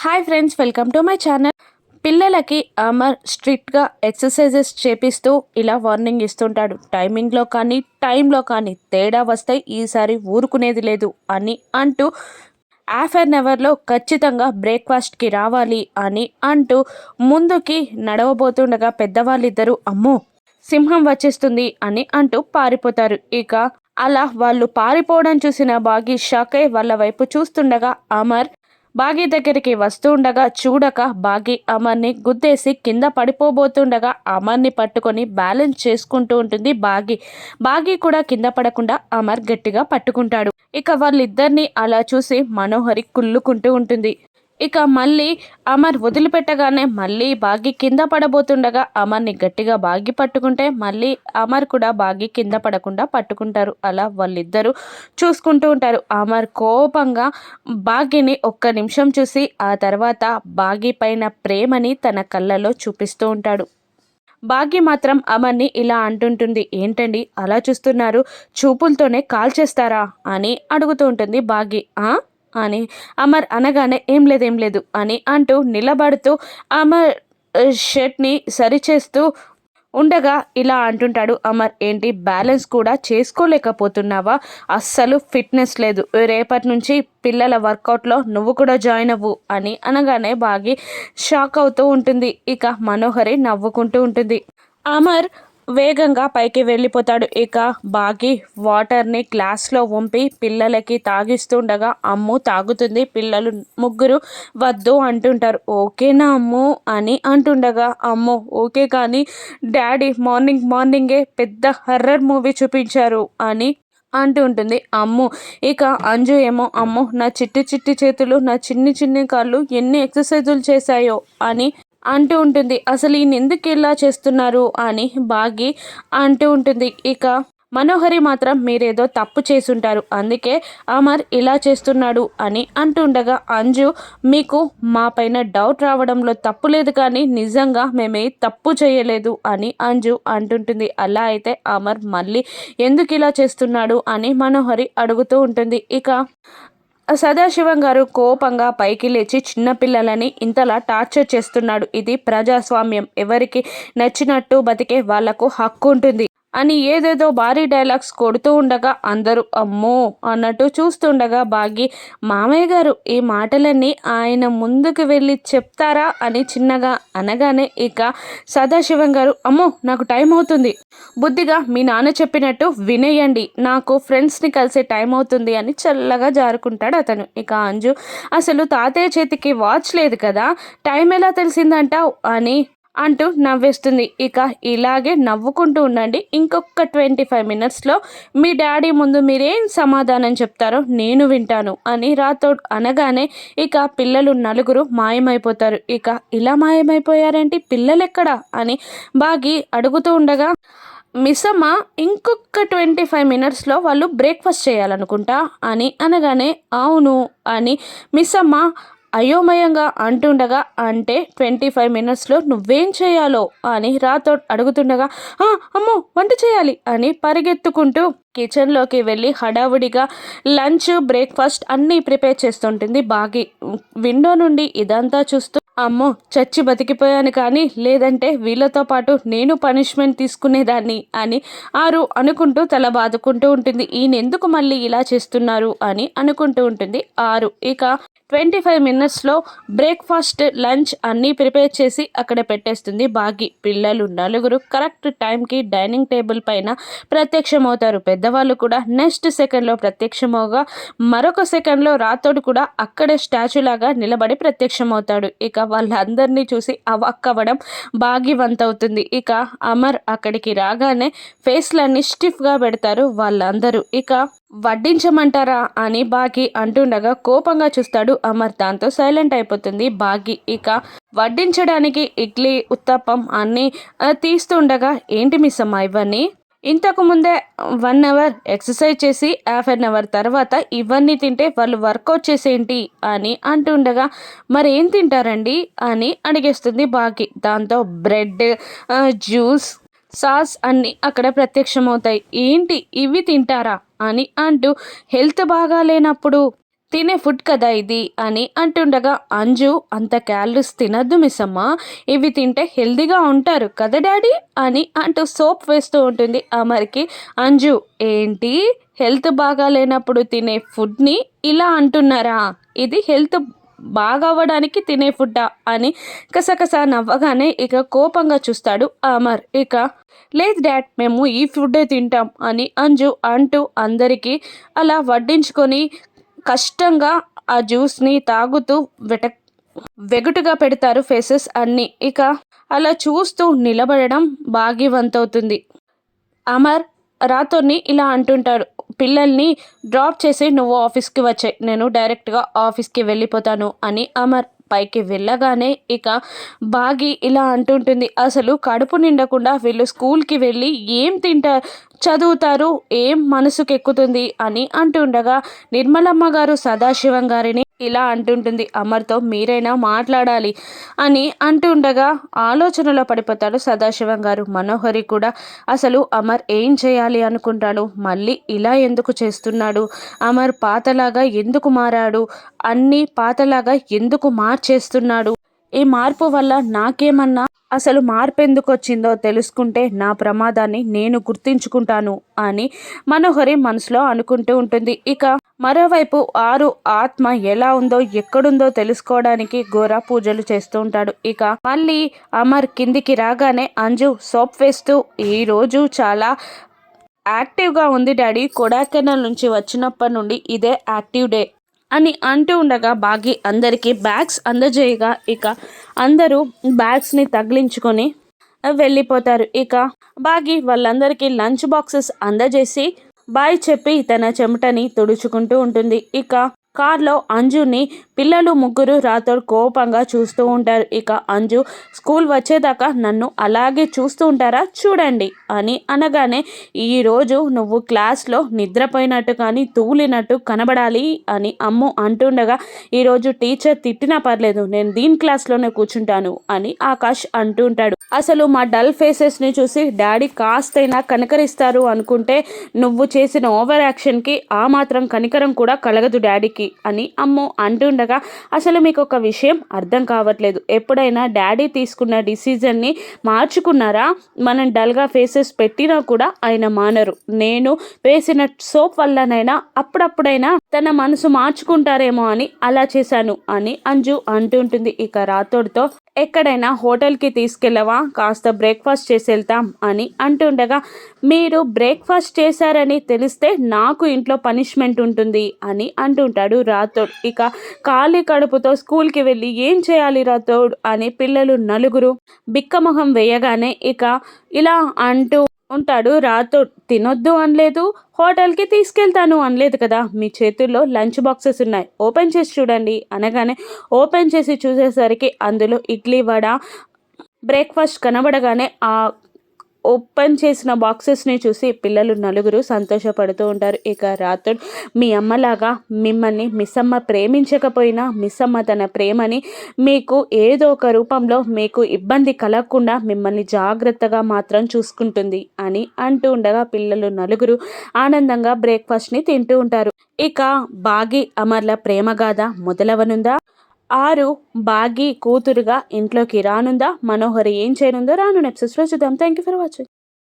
Hi friends, welcome to my channel. పిల్లలకి అమర్ స్ట్రిక్ట్గా exercises చేపిస్తూ ఇలా వార్నింగ్ ఇస్తుంటాడు. టైంలో కానీ తేడా వస్తే ఈసారి ఊరుకునేది లేదు అని అంటూ హాఫ్ అన్ అవర్లో ఖచ్చితంగా బ్రేక్ఫాస్ట్కి రావాలి అని అంటూ ముందుకి నడవబోతుండగా పెద్దవాళ్ళిద్దరూ అమ్మో సింహం వచ్చేస్తుంది అని అంటూ పారిపోతారు. ఇక అలా వాళ్ళు పారిపోవడం చూసిన బాగి షాక్ అయి వాళ్ళ వైపు చూస్తుండగా అమర్ బాగి దగ్గరికి వస్తూ ఉండగా చూడక బాగి అమర్ని గుద్దేసి కింద పడిపోబోతుండగా అమర్ని పట్టుకొని బ్యాలెన్స్ చేసుకుంటూ ఉంటుంది బాగి కూడా కింద పడకుండా అమర్ గట్టిగా పట్టుకుంటాడు. ఇక వాళ్ళిద్దరిని అలా చూసి మనోహరి కుళ్ళుకుంటూ ఉంటుంది. ఇక మళ్ళీ అమర్ వదిలిపెట్టగానే మళ్ళీ బాగి కింద పడబోతుండగా అమర్ని గట్టిగా బాగి పట్టుకుంటే మళ్ళీ అమర్ కూడా బాగి కింద పడకుండా పట్టుకుంటారు. అలా వాళ్ళిద్దరూ చూసుకుంటూ ఉంటారు. అమర్ కోపంగా బాగిని ఒక్క నిమిషం చూసి ఆ తర్వాత బాగి పైన ప్రేమని తన కళ్ళలో చూపిస్తూ ఉంటాడు. బాగి మాత్రం అమర్ని ఇలా అంటుంటుంది, ఏంటండి అలా చూస్తున్నారు, చూపులతోనే కాల్ చేస్తారా అని అడుగుతూ ఉంటుంది బాగి. అని అమర్ అనగానే ఏం లేదు అని అంటూ నిలబడుతూ అమర్ షర్ట్ని సరిచేస్తూ ఉండగా ఇలా అంటుంటాడు అమర్, ఏంటి బ్యాలెన్స్ కూడా చేసుకోలేకపోతున్నావా, అస్సలు ఫిట్నెస్ లేదు, రేపటి నుంచి పిల్లల వర్కౌట్లో నువ్వు కూడా జాయిన్ అవ్వు అని అనగానే బాగి షాక్ అవుతూ ఉంటుంది. ఇక మనోహరి నవ్వుకుంటూ ఉంటుంది. అమర్ వేగంగా పైకి వెళ్ళిపోతాడు. ఇక బాగి వాటర్ని గ్లాస్లో వంపి పిల్లలకి తాగిస్తుండగా అమ్ము తాగుతుంది. పిల్లలు ముగ్గురు వద్దు అంటుంటారు. ఓకేనా అమ్ము అని అంటుండగా అమ్మో ఓకే కానీ డాడీ మార్నింగే పెద్ద హర్రర్ మూవీ చూపించారు అని అంటూ ఉంటుంది అమ్ము. ఇక అంజు ఏమో అమ్మో నా చిట్టి చేతులు నా చిన్ని కాళ్ళు ఎన్ని ఎక్సర్సైజులు చేశాయో అని అంటూ ఉంటుంది. అసలు ఈయన ఎందుకు ఇలా చేస్తున్నారు అని బాగి అంటూ ఉంటుంది. ఇక మనోహరి మాత్రం మీరేదో తప్పు చేసుంటారు, అందుకే అమర్ ఇలా చేస్తున్నాడు అని అంటుండగా అంజు మీకు మా పైన డౌట్ రావడంలో తప్పు లేదు కానీ నిజంగా మేమే తప్పు చేయలేదు అని అంజు అంటుంటుంది. అలా అయితే అమర్ మళ్ళీ ఎందుకు ఇలా చేస్తున్నాడు అని మనోహరి అడుగుతూ ఉంటుంది. ఇక సదాశివం గారు కోపంగా పైకి లేచి చిన్నపిల్లలని ఇంతలా టార్చర్ చేస్తున్నాడు, ఇది ప్రజాస్వామ్యం, ఎవరికి నచ్చినట్టు బతికే వాళ్లకు హక్కు ఉంటుంది అని ఏదేదో భారీ డైలాగ్స్ కొడుతూ ఉండగా అందరూ అమ్మో అన్నట్టు చూస్తుండగా బాగి మామయ్య గారు ఈ మాటలన్నీ ఆయన ముందుకు వెళ్ళి చెప్తారా అని చిన్నగా అనగానే ఇక సదాశివం గారు అమ్మో నాకు టైం అవుతుంది, బుద్ధిగా మీ నాన్న చెప్పినట్టు వినేయండి, నాకు ఫ్రెండ్స్ని కలిసే టైం అవుతుంది అని చల్లగా జారుకుంటాడు అతను. ఇక అంజు అసలు తాతయ్య చేతికి వాచ్ లేదు కదా, టైం ఎలా తెలిసిందంటావు అని అంటూ నవ్వేస్తుంది. ఇక ఇలాగే నవ్వుకుంటూ ఉండండి, ఇంకొక 25 మినిట్స్లో మీ డాడీ ముందు మీరేం సమాధానం చెప్తారో నేను వింటాను అని రాథోడ్ అనగానే ఇక పిల్లలు నలుగురు మాయమైపోతారు. ఇక ఇలా మాయమైపోయారేంటి, పిల్లలెక్కడా అని బాగి అడుగుతూ ఉండగా మిస్సమ్మ ఇంకొక 25 మినిట్స్లో వాళ్ళు బ్రేక్ఫాస్ట్ చేయాలనుకుంటా అని అనగానే అవును అని మిస్సమ్మ అయోమయంగా అంటుండగా అంటే 25 మినిట్స్లో నువ్వేం చేయాలో అని రాథోడ్ అడుగుతుండగా అమ్మో వంట చేయాలి అని పరిగెత్తుకుంటూ కిచెన్లోకి వెళ్ళి హడావుడిగా లంచ్ బ్రేక్ఫాస్ట్ అన్నీ ప్రిపేర్ చేస్తుంటుంది బాగి. విండో నుండి ఇదంతా చూస్తూ అమ్మో చచ్చి బతికిపోయాను కానీ లేదంటే వీళ్ళతో పాటు నేను పనిష్మెంట్ తీసుకునేదాన్ని అని అనుకుంటూ తల బాదుకుంటూ ఉంటుంది. ఈయన ఎందుకు మళ్ళీ ఇలా చేస్తున్నారు అని అనుకుంటూ ఉంటుంది ఇక 25 మినిట్స్లో బ్రేక్ఫాస్ట్ లంచ్ అన్నీ ప్రిపేర్ చేసి అక్కడ పెట్టేస్తుంది బాగి. పిల్లలు నలుగురు కరెక్ట్ టైంకి డైనింగ్ టేబుల్ పైన ప్రత్యక్షమవుతారు. పెద్దవాళ్ళు కూడా నెక్స్ట్ సెకండ్లో ప్రత్యక్షమవగా మరొక సెకండ్లో రాథోడ్ కూడా అక్కడే స్టాచ్యూ లాగా నిలబడి ప్రత్యక్షమవుతాడు. ఇక వాళ్ళందరినీ చూసి అవ్వడం బాగి వంతవుతుంది. ఇక అమర్ అక్కడికి రాగానే ఫేస్లన్నీ స్టిఫ్గా పెడతారు వాళ్ళందరూ. ఇక వడ్డించమంటారా అని బాగి అంటుండగా కోపంగా చూస్తాడు అమర్, దాంతో సైలెంట్ అయిపోతుంది బాగి. ఇక వడ్డించడానికి ఇడ్లీ ఉత్తప్పం అన్నీ తీస్తుండగా ఏంటి మిస్ అమ్మ ఇవన్నీ, ఇంతకు ముందే 1 అవర్ ఎక్సర్సైజ్ చేసి హాఫ్ అన్ అవర్ తర్వాత ఇవన్నీ తింటే వాళ్ళు వర్కౌట్ చేసేంటి అని అంటుండగా మరి ఏం తింటారండి అని అడిగేస్తుంది బాగి. దాంతో బ్రెడ్ జ్యూస్ సాస్ అన్నీ అక్కడ ప్రత్యక్షమవుతాయి. ఏంటి ఇవి తింటారా అని అంటూ హెల్త్ బాగా లేనప్పుడు తినే ఫుడ్ కదా ఇది అని అంటుండగా అంజు అంత క్యాలరీస్ తినద్దు మిస్ అమ్మ, ఇవి తింటే హెల్దీగా ఉంటారు కదా డాడీ అని అంటూ సోప్ వేస్తూ ఉంటుంది అమర్కి. అంజు ఏంటి, హెల్త్ బాగా లేనప్పుడు తినే ఫుడ్ని ఇలా అంటున్నారా, ఇది హెల్త్ బాగా అవ్వడానికి తినే ఫుడ్డా అని కసకస నవ్వగానే ఇక కోపంగా చూస్తాడు అమర్. ఇక లేదు డాడ్, మేము ఈ ఫుడ్డే తింటాం అని అంజు అంటూ అందరికీ అలా వడ్డించుకొని కష్టంగా ఆ జ్యూస్ని తాగుతూ వెగుటుగా పెడతారు ఫేసెస్ అన్నీ. ఇక అలా చూస్తూ నిలబడడం బాగి వంతవుతుంది. అమర్ రాతోని ఇలా అంటుంటాడు, పిల్లల్ని డ్రాప్ చేసి నువ్వు ఆఫీస్కి వచ్చాయి, నేను డైరెక్ట్గా ఆఫీస్కి వెళ్ళిపోతాను అని అమర్ పైకి వెళ్ళగానే ఇక బాగి ఇలా అంటుంటుంది, అసలు కడుపు నిండకుండా వీళ్ళు స్కూల్కి వెళ్ళి ఏం తింటారు, చదువుతారు, ఏం మనసుకు ఎక్కుతుంది అని అంటుండగా నిర్మలమ్మ గారు సదాశివం గారిని ఇలా అంటుంటుంది, అమర్తో మీరైనా మాట్లాడాలి అని అంటుండగా ఆలోచనలో పడిపోతాడు సదాశివం గారు. మనోహరి కూడా అసలు అమర్ ఏం చేయాలి అనుకుంటాడు, మళ్ళీ ఇలా ఎందుకు చేస్తున్నాడు, అమర్ పాతలాగా ఎందుకు మారాడు, అన్నీ పాతలాగా ఎందుకు మార్చేస్తున్నాడు, ఈ మార్పు వల్ల నాకేమన్నా అసలు మార్పు ఎందుకు వచ్చిందో తెలుసుకుంటే నా ప్రమాదాన్ని నేను గుర్తించుకుంటాను అని మనోహరి మనసులో అనుకుంటూ ఉంటుంది. ఇక మరోవైపు ఆరు ఆత్మ ఎలా ఉందో ఎక్కడుందో తెలుసుకోవడానికి ఘోర పూజలు చేస్తూ ఉంటాడు. ఇక మళ్ళీ అమర్ కిందికి రాగానే అంజు సోప్ వేస్తూ ఈరోజు చాలా యాక్టివ్గా ఉంది డాడీ, కొడాకెనాల్ నుంచి వచ్చినప్పటి నుండి ఇదే యాక్టివ్ డే అని అంటూ ఉండగా బాగి అందరికీ బ్యాగ్స్ అందజేయగా ఇక అందరూ బ్యాగ్స్ని తగిలించుకొని వెళ్ళిపోతారు. ఇక బాగి వాళ్ళందరికీ లంచ్ బాక్సెస్ అందజేసి బాయ్ చెప్పి తన చెమటని తుడుచుకుంటూ ఉంటుంది. ఇక కార్లో అంజుని పిల్లలు ముగ్గురు రాతోడు కోపంగా చూస్తూ ఉంటారు. ఇక అంజు స్కూల్ వచ్చేదాకా నన్ను అలాగే చూస్తూ ఉంటారా, చూడండి అని అనగానే ఈరోజు నువ్వు క్లాస్లో నిద్రపోయినట్టు కానీ తూలినట్టు కనబడాలి అని అమ్ము అంటుండగా ఈరోజు టీచర్ తిట్టినా పర్లేదు, నేను దీని క్లాస్లోనే కూర్చుంటాను అని ఆకాష్ అంటూ ఉంటాడు. అసలు మా డల్ ఫేసెస్ని చూసి డాడీ కాస్తైనా కనకరిస్తారు అనుకుంటే నువ్వు చేసిన ఓవర్ యాక్షన్కి ఆ మాత్రం కనికరం కూడా కలగదు డాడీకి అని అమ్ము అంటుండగా అసలు మీకు ఒక విషయం అర్థం కావట్లేదు, ఎప్పుడైనా డాడీ తీసుకున్న డిసిజన్ని మార్చుకున్నారా, మనం డల్గా ఫేసెస్ పెట్టినా కూడా ఆయన మానరు, నేను వేసిన సోప్ వల్లనైనా అప్పుడప్పుడైనా తన మనసు మార్చుకుంటారేమో అని అలా చేశాను అని అంజు అంటుంటుంది. ఇక రాతోడితో ఎక్కడైనా హోటల్కి తీసుకెళ్ళవా, కాస్త బ్రేక్ఫాస్ట్ చేసి వెళ్తాం అని అంటుండగా మీరు బ్రేక్ఫాస్ట్ చేశారని తెలిస్తే నాకు ఇంట్లో పనిష్మెంట్ ఉంటుంది అని అంటుంటాడు రాథోడ్. ఇక ఖాళీ కడుపుతో స్కూల్కి వెళ్ళి ఏం చేయాలి రాథోడ్ అని పిల్లలు నలుగురు బిక్కమొహం వేయగానే ఇక ఇలా అంటూ ఉంటాడు రాథోడ్, తినొద్దు అనలేదు, హోటల్కి తీసుకెళ్తాను అనలేదు కదా, మీ చేతుల్లో లంచ్ బాక్సెస్ ఉన్నాయి, ఓపెన్ చేసి చూడండి అనగానే ఓపెన్ చేసి చూసేసరికి అందులో ఇడ్లీ వడ బ్రేక్ఫాస్ట్ కనబడగానే ఆ ఓపెన్ చేసిన బాక్సెస్ని చూసి పిల్లలు నలుగురు సంతోషపడుతూ ఉంటారు. ఇక రాథోడ్, మీ అమ్మలాగా మిమ్మల్ని మిస్సమ్మ ప్రేమించకపోయినా మిస్సమ్మ తన ప్రేమని మీకు ఏదో ఒక రూపంలో మీకు ఇబ్బంది కలగకుండా మిమ్మల్ని జాగ్రత్తగా మాత్రం చూసుకుంటుంది అని అంటూ ఉండగా పిల్లలు నలుగురు ఆనందంగా బ్రేక్ఫాస్ట్ని తింటూ ఉంటారు. ఇక బాగి అమర్ల ప్రేమగాథ మొదలవనుందా, ఆరు బాగి కూతురుగా ఇంట్లోకి రానుందా, మనోహరి ఏం చేయనుందో రాను ఎపిసోడ్స్లో చూద్దాం. Thank you for watching.